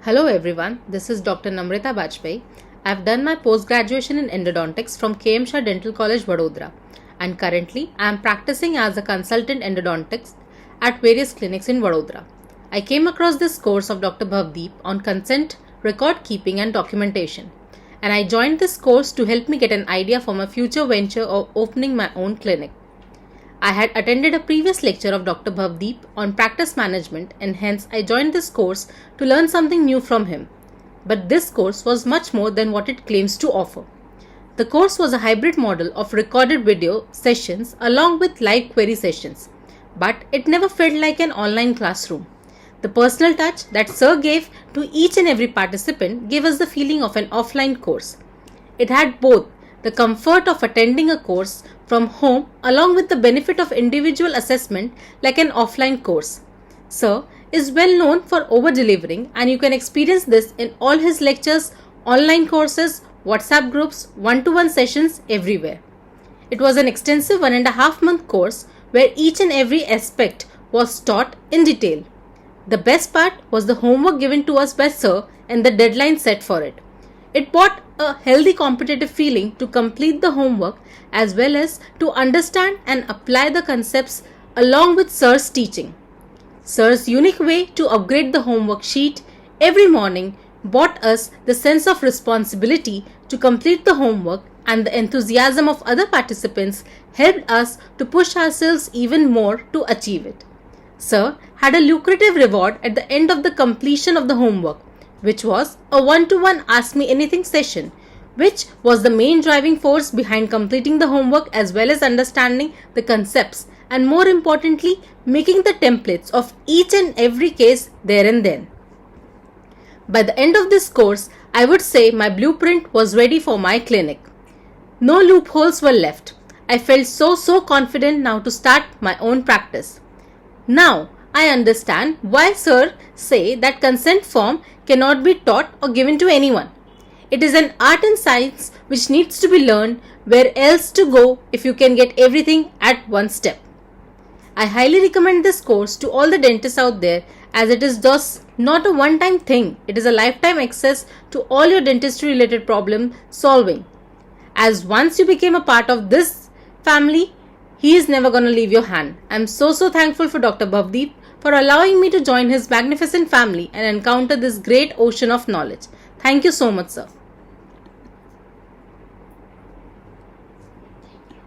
Hello everyone, this is Dr. Namrata Bajpai. I have done my post-graduation in endodontics from KM Shah Dental College, Vadodara, and currently I am practicing as a consultant endodontist at various clinics in Vadodara. I came across this course of Dr. Bhavdeep on consent, record keeping and documentation, and I joined this course to help me get an idea for my future venture of opening my own clinic. I had attended a previous lecture of Dr. Bhavdeep on practice management, and hence I joined this course to learn something new from him. But this course was much more than what it claims to offer. The course was a hybrid model of recorded video sessions along with live query sessions, but it never felt like an online classroom. The personal touch that Sir gave to each and every participant gave us the feeling of an offline course. It had both the comfort of attending a course from home along with the benefit of individual assessment like an offline course. Sir is well known for over-delivering, and you can experience this in all his lectures, online courses, WhatsApp groups, one-to-one sessions everywhere. It was an extensive 1.5-month course where each and every aspect was taught in detail. The best part was the homework given to us by Sir and the deadline set for it. It brought a healthy competitive feeling to complete the homework as well as to understand and apply the concepts along with Sir's teaching. Sir's unique way to upgrade the homework sheet every morning brought us the sense of responsibility to complete the homework, and the enthusiasm of other participants helped us to push ourselves even more to achieve it. Sir had a lucrative reward at the end of the completion of the homework, which was a one-to-one Ask Me Anything session, which was the main driving force behind completing the homework as well as understanding the concepts and, more importantly, making the templates of each and every case there and then. By the end of this course, I would say my blueprint was ready for my clinic. No loopholes were left. I felt so confident now to start my own practice. Now, I understand why Sir say that consent form cannot be taught or given to anyone. It is an art and science which needs to be learned. Where else to go if you can get everything at one step? I highly recommend this course to all the dentists out there, as it is just not a one-time thing. It is a lifetime access to all your dentistry related problem solving. As once you became a part of this family, he is never going to leave your hand. I am so thankful for Dr. Bhavdeep for allowing me to join his magnificent family and encounter this great ocean of knowledge. Thank you so much, sir.